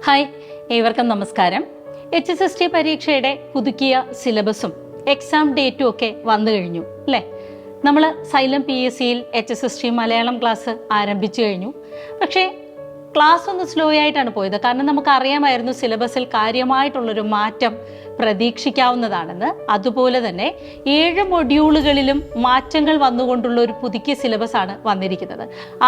Hi, ഏവർക്കും നമസ്കാരം. HSST പരീക്ഷയുടെ പുതുക്കിയ സിലബസും എക്സാം ഡേറ്റും ഒക്കെ വന്നു കഴിഞ്ഞു അല്ലേ? നമ്മൾ സൈലം PSCയിൽ HSST മലയാളം ക്ലാസ് ആരംഭിച്ചു കഴിഞ്ഞു. പക്ഷേ ക്ലാസ് ഒന്ന് സ്ലോ ആയിട്ടാണ് പോയത്. കാരണം നമുക്കറിയാമായിരുന്നു സിലബസിൽ കാര്യമായിട്ടുള്ളൊരു മാറ്റം പ്രതീക്ഷിക്കാവുന്നതാണെന്ന്. അതുപോലെ തന്നെ 7 മൊഡ്യൂളുകളിലും മാറ്റങ്ങൾ വന്നുകൊണ്ടുള്ള ഒരു പുതുക്കിയ സിലബസാണ് വന്നിരിക്കുന്നത്.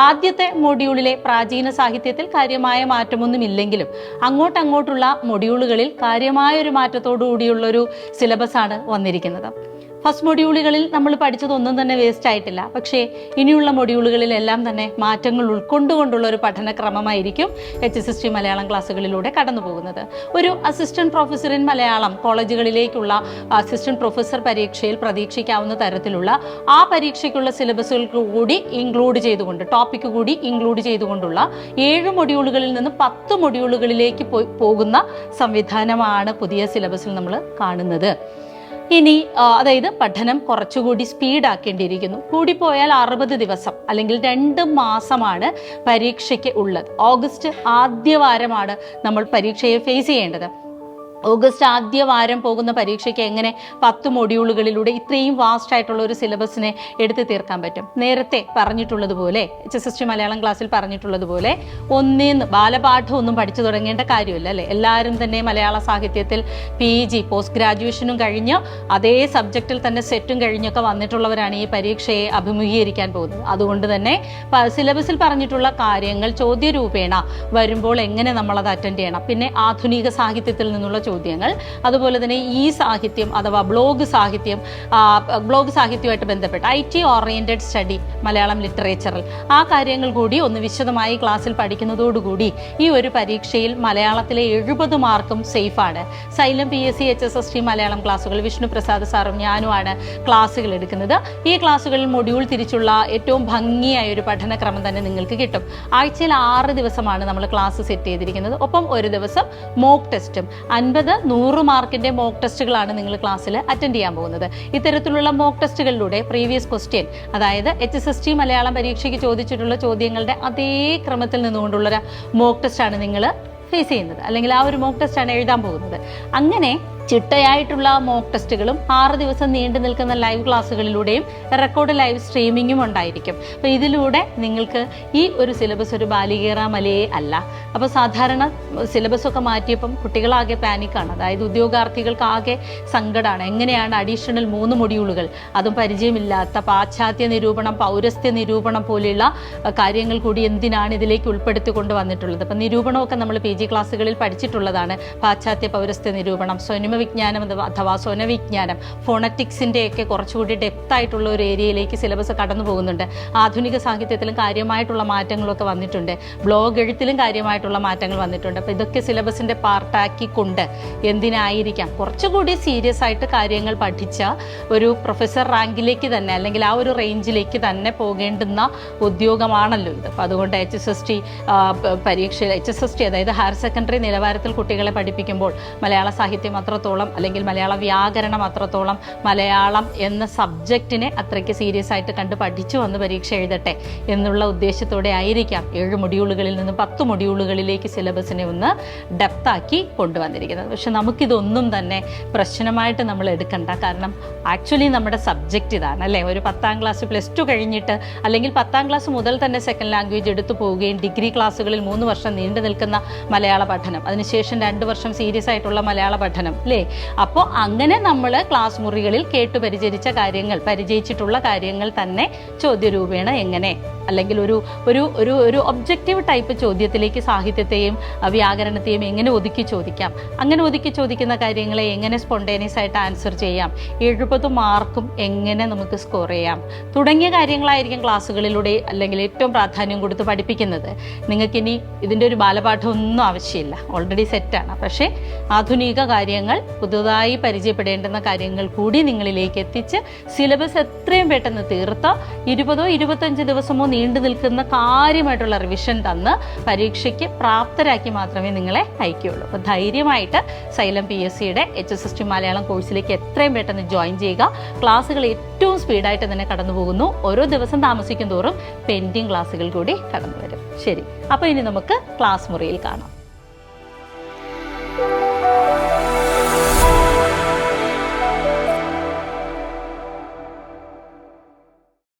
ആദ്യത്തെ മൊഡ്യൂളിലെ പ്രാചീന സാഹിത്യത്തിൽ കാര്യമായ മാറ്റമൊന്നുമില്ലെങ്കിലും അങ്ങോട്ടുള്ള മൊഡ്യൂളുകളിൽ കാര്യമായൊരു മാറ്റത്തോടു കൂടിയുള്ളൊരു സിലബസാണ് വന്നിരിക്കുന്നത്. ഫസ്റ്റ് മൊഡ്യൂളുകളിൽ നമ്മൾ പഠിച്ചതൊന്നും തന്നെ വേസ്റ്റ് ആയിട്ടില്ല. പക്ഷേ ഇനിയുള്ള മൊഡ്യൂളുകളിലെല്ലാം തന്നെ മാറ്റങ്ങൾ ഉൾക്കൊണ്ടുകൊണ്ടുള്ള ഒരു പഠനക്രമമായിരിക്കും HSST മലയാളം ക്ലാസ്സുകളിലൂടെ കടന്നു പോകുന്നത്. ഒരു അസിസ്റ്റന്റ് പ്രൊഫസർ ഇൻ മലയാളം കോളേജുകളിലേക്കുള്ള അസിസ്റ്റന്റ് പ്രൊഫസർ പരീക്ഷയിൽ പ്രതീക്ഷിക്കാവുന്ന തരത്തിലുള്ള ആ പരീക്ഷയ്ക്കുള്ള സിലബസുകൾക്ക് കൂടി ഇൻക്ലൂഡ് ചെയ്തുകൊണ്ട് ടോപ്പിക്ക് കൂടി ഇൻക്ലൂഡ് ചെയ്തുകൊണ്ടുള്ള 7 മൊഡ്യൂളുകളിൽ നിന്ന് 10 മൊഡ്യൂളുകളിലേക്ക് പോകുന്ന സംവിധാനമാണ് പുതിയ സിലബസിൽ നമ്മൾ കാണുന്നത്. ഇനി അതായത് പഠനം കുറച്ചുകൂടി സ്പീഡാക്കേണ്ടിയിരിക്കുന്നു. കൂടിപ്പോയാൽ 60 ദിവസം അല്ലെങ്കിൽ 2 മാസമാണ് പരീക്ഷയ്ക്ക് ഉള്ളത്. ഓഗസ്റ്റ് ആദ്യ വാരമാണ് നമ്മൾ പരീക്ഷയെ ഫേസ് ചെയ്യേണ്ടത്. ഓഗസ്റ്റ് ആദ്യ വാരം പോകുന്ന പരീക്ഷയ്ക്ക് എങ്ങനെ 10 മൊഡ്യൂളുകളിലൂടെ ഇത്രയും വാസ്റ്റ് ആയിട്ടുള്ള ഒരു സിലബസിനെ എടുത്തു തീർക്കാൻ പറ്റും? നേരത്തെ പറഞ്ഞിട്ടുള്ളതുപോലെ HSST മലയാളം ക്ലാസ്സിൽ പറഞ്ഞിട്ടുള്ളതുപോലെ ബാലപാഠം ഒന്നും പഠിച്ചു തുടങ്ങേണ്ട കാര്യമില്ല അല്ലേ? എല്ലാവരും തന്നെ മലയാള സാഹിത്യത്തിൽ PG പോസ്റ്റ് ഗ്രാജുവേഷനും കഴിഞ്ഞ് അതേ സബ്ജക്റ്റിൽ തന്നെ സെറ്റും കഴിഞ്ഞൊക്കെ വന്നിട്ടുള്ളവരാണ് ഈ പരീക്ഷയെ അഭിമുഖീകരിക്കാൻ പോകുന്നത്. അതുകൊണ്ട് തന്നെ സിലബസിൽ പറഞ്ഞിട്ടുള്ള കാര്യങ്ങൾ ചോദ്യരൂപേണ വരുമ്പോൾ എങ്ങനെ നമ്മളത് അറ്റൻഡ് ചെയ്യണം, പിന്നെ ആധുനിക സാഹിത്യത്തിൽ നിന്നുള്ള ചോദ്യങ്ങൾ, അതുപോലെ തന്നെ ഈ സാഹിത്യം അഥവാ ബ്ലോഗ് സാഹിത്യവുമായിട്ട് ബന്ധപ്പെട്ട് IT ഓറിയന്റഡ് സ്റ്റഡി മലയാളം ലിറ്ററേച്ചറിൽ ആ കാര്യങ്ങൾ കൂടി ഒന്ന് വിശദമായി ക്ലാസ്സിൽ പഠിക്കുന്നതോടുകൂടി ഈ ഒരു പരീക്ഷയിൽ മലയാളത്തിലെ 70 മാർക്കും സേഫാണ്. സൈലം PSC HSST മലയാളം ക്ലാസ്സുകൾ വിഷ്ണു പ്രസാദ് സാറും ഞാനുമാണ് ക്ലാസ്സുകൾ എടുക്കുന്നത്. ഈ ക്ലാസ്സുകളിൽ മൊഡ്യൂൾ തിരിച്ചുള്ള ഏറ്റവും ഭംഗിയായ ഒരു പഠനക്രമം തന്നെ നിങ്ങൾക്ക് കിട്ടും. ആഴ്ചയിൽ 6 ദിവസമാണ് നമ്മൾ ക്ലാസ് സെറ്റ് ചെയ്തിരിക്കുന്നത്. ഒപ്പം ഒരു ദിവസം മോക്ക് ടെസ്റ്റും 50-100 മാർക്കിന്റെ മോക്ക് ടെസ്റ്റുകളാണ് നിങ്ങൾ ക്ലാസ്സിൽ അറ്റൻഡ് ചെയ്യാൻ പോകുന്നത്. ഇത്തരത്തിലുള്ള മോക്ക് ടെസ്റ്റുകളിലൂടെ പ്രീവിയസ് ക്വസ്റ്റ്യൻ, അതായത് HSST മലയാളം പരീക്ഷയ്ക്ക് ചോദിച്ചിട്ടുള്ള ചോദ്യങ്ങളുടെ അതേ ക്രമത്തിൽ നിന്നുകൊണ്ടുള്ളൊരു മോക്ക് ടെസ്റ്റാണ് നിങ്ങൾ ഫേസ് ചെയ്യുന്നത്, അല്ലെങ്കിൽ ആ ഒരു മോക്ക് ടെസ്റ്റാണ് എഴുതാൻ പോകുന്നത്. അങ്ങനെ ചിട്ടയായിട്ടുള്ള മോക്ക് ടെസ്റ്റുകളും 6 ദിവസം നീണ്ടു നിൽക്കുന്ന ലൈവ് ക്ലാസ്സുകളിലൂടെയും റെക്കോർഡ് ലൈവ് സ്ട്രീമിങ്ങും ഉണ്ടായിരിക്കും. അപ്പോൾ ഇതിലൂടെ നിങ്ങൾക്ക് ഈ ഒരു സിലബസ് ഒരു ബാലികേറ മലയേ അല്ല. അപ്പോൾ സാധാരണ സിലബസൊക്കെ മാറ്റിയപ്പം കുട്ടികളാകെ പാനിക്കാണ്. അതായത് ഉദ്യോഗാർത്ഥികൾക്ക് ആകെ സങ്കടമാണ്. എങ്ങനെയാണ് അഡീഷണൽ 3 മൊഡ്യൂളുകൾ, അതും പരിചയമില്ലാത്ത പാശ്ചാത്യ നിരൂപണം, പൗരസ്ത്യ നിരൂപണം പോലെയുള്ള കാര്യങ്ങൾ കൂടി എന്തിനാണ് ഇതിലേക്ക് ഉൾപ്പെടുത്തിക്കൊണ്ട് വന്നിട്ടുള്ളത്? അപ്പം നിരൂപണമൊക്കെ നമ്മൾ PG ക്ലാസ്സുകളിൽ പഠിച്ചിട്ടുള്ളതാണ്. പാശ്ചാത്യ പൗരസ്ത്യ നിരൂപണം, സ്വനിമ വിജ്ഞാനം അഥവാ സ്വനവിജ്ഞാനം, ഫോണറ്റിക്സിൻ്റെ ഒക്കെ കുറച്ചുകൂടി ഡെപ്ത് ആയിട്ടുള്ള ഒരു ഏരിയയിലേക്ക് സിലബസ് കടന്നു പോകുന്നുണ്ട്. ആധുനിക സാഹിത്യത്തിലും കാര്യമായിട്ടുള്ള മാറ്റങ്ങളൊക്കെ വന്നിട്ടുണ്ട്. ബ്ലോഗ് എഴുത്തിലും കാര്യമായിട്ടുള്ള മാറ്റങ്ങൾ വന്നിട്ടുണ്ട്. അപ്പോൾ ഇതൊക്കെ സിലബസിൻ്റെ പാർട്ടാക്കിക്കൊണ്ട് എന്തിനായിരിക്കാം കുറച്ചുകൂടി സീരിയസ് ആയിട്ട് കാര്യങ്ങൾ പഠിച്ച ഒരു പ്രൊഫസർ റാങ്കിലേക്ക് തന്നെ, അല്ലെങ്കിൽ ആ ഒരു റേഞ്ചിലേക്ക് തന്നെ പോകേണ്ടുന്ന ഉദ്യോഗമാണല്ലോ ഇത്. അപ്പോൾ അതുകൊണ്ട് HSST പരീക്ഷ അതായത് ഹയർ സെക്കൻഡറി നിലവാരത്തിൽ കുട്ടികളെ പഠിപ്പിക്കുമ്പോൾ മലയാള സാഹിത്യം അത്രത്തോളം, അല്ലെങ്കിൽ മലയാള വ്യാകരണം അത്രത്തോളം, മലയാളം എന്ന സബ്ജക്റ്റിനെ അത്രയ്ക്ക് സീരിയസ് ആയിട്ട് കണ്ട് പഠിച്ചു വന്ന് പരീക്ഷ എഴുതട്ടെ എന്നുള്ള ഉദ്ദേശത്തോടെ ആയിരിക്കാം 7 മൊഡ്യൂളുകളിൽ നിന്ന് 10 മൊഡ്യൂളുകളിലേക്ക് സിലബസിനെ ഒന്ന് ഡെപ്താക്കി കൊണ്ടുവന്നിരിക്കുന്നത്. പക്ഷെ നമുക്കിതൊന്നും തന്നെ പ്രശ്നമായിട്ട് നമ്മൾ എടുക്കണ്ട. കാരണം ആക്ച്വലി നമ്മുടെ സബ്ജക്റ്റ് ഇതാണ് അല്ലേ? ഒരു 10ാം ക്ലാസ് +2 കഴിഞ്ഞിട്ട്, അല്ലെങ്കിൽ 10ാം ക്ലാസ് മുതൽ തന്നെ സെക്കൻഡ് ലാംഗ്വേജ് എടുത്തു പോവുകയും ഡിഗ്രി ക്ലാസ്സുകളിൽ 3 വർഷം നീണ്ടു നിൽക്കുന്ന മലയാള പഠനം, അതിനുശേഷം 2 വർഷം സീരിയസ് ആയിട്ടുള്ള മലയാള പഠനം അല്ലേ? അപ്പോൾ അങ്ങനെ നമ്മൾ ക്ലാസ് മുറികളിൽ പരിചയിച്ചിട്ടുള്ള കാര്യങ്ങൾ തന്നെ ചോദ്യരൂപേണ എങ്ങനെ, അല്ലെങ്കിൽ ഒരു ഒബ്ജക്റ്റീവ് ടൈപ്പ് ചോദ്യത്തിലേക്ക് സാഹിത്യത്തെയും വ്യാകരണത്തെയും എങ്ങനെ ഒതുക്കി ചോദിക്കാം, അങ്ങനെ ഒതുക്കി ചോദിക്കുന്ന കാര്യങ്ങളെ എങ്ങനെ സ്പോണ്ടേനിയസ് ആയിട്ട് ആൻസർ ചെയ്യാം, 70 മാർക്കും എങ്ങനെ നമുക്ക് സ്കോർ ചെയ്യാം തുടങ്ങിയ കാര്യങ്ങളായിരിക്കും ക്ലാസ്സുകളിലൂടെ അല്ലെങ്കിൽ ഏറ്റവും പ്രാധാന്യം കൊടുത്ത് പഠിപ്പിക്കുന്നത്. നിങ്ങൾക്കിനി ഇതിൻ്റെ ഒരു ബാലപാഠം ഒന്നും ആവശ്യമില്ല, ഓൾറെഡി സെറ്റാണ്. പക്ഷേ ആധുനിക കാര്യങ്ങൾ, പുതുതായി പരിചയപ്പെടേണ്ടുന്ന കാര്യങ്ങൾ കൂടി നിങ്ങളിലേക്ക് എത്തിച്ച് സിലബസ് എത്രയും പെട്ടെന്ന് തീർത്ത് 20-25 ദിവസമോ നീണ്ടു നിൽക്കുന്ന കാര്യമായിട്ടുള്ള റിവിഷൻ തന്ന് പരീക്ഷയ്ക്ക് പ്രാപ്തരാക്കി മാത്രമേ നിങ്ങളെ അയക്കുകയുള്ളൂ. അപ്പോൾ ധൈര്യമായിട്ട് സൈലം PSCയുടെ HSST മലയാളം കോഴ്സിലേക്ക് എത്രയും പെട്ടെന്ന് ജോയിൻ ചെയ്യുക. ക്ലാസ്സുകൾ ഏറ്റവും സ്പീഡായിട്ട് തന്നെ കടന്നു പോകുന്നു. ഓരോ ദിവസം താമസിക്കും തോറും പെൻഡിങ് ക്ലാസ്സുകൾ കൂടി കടന്നു വരും. ശരി, അപ്പോൾ ഇനി നമുക്ക് ക്ലാസ് മുറിയിൽ കാണാം.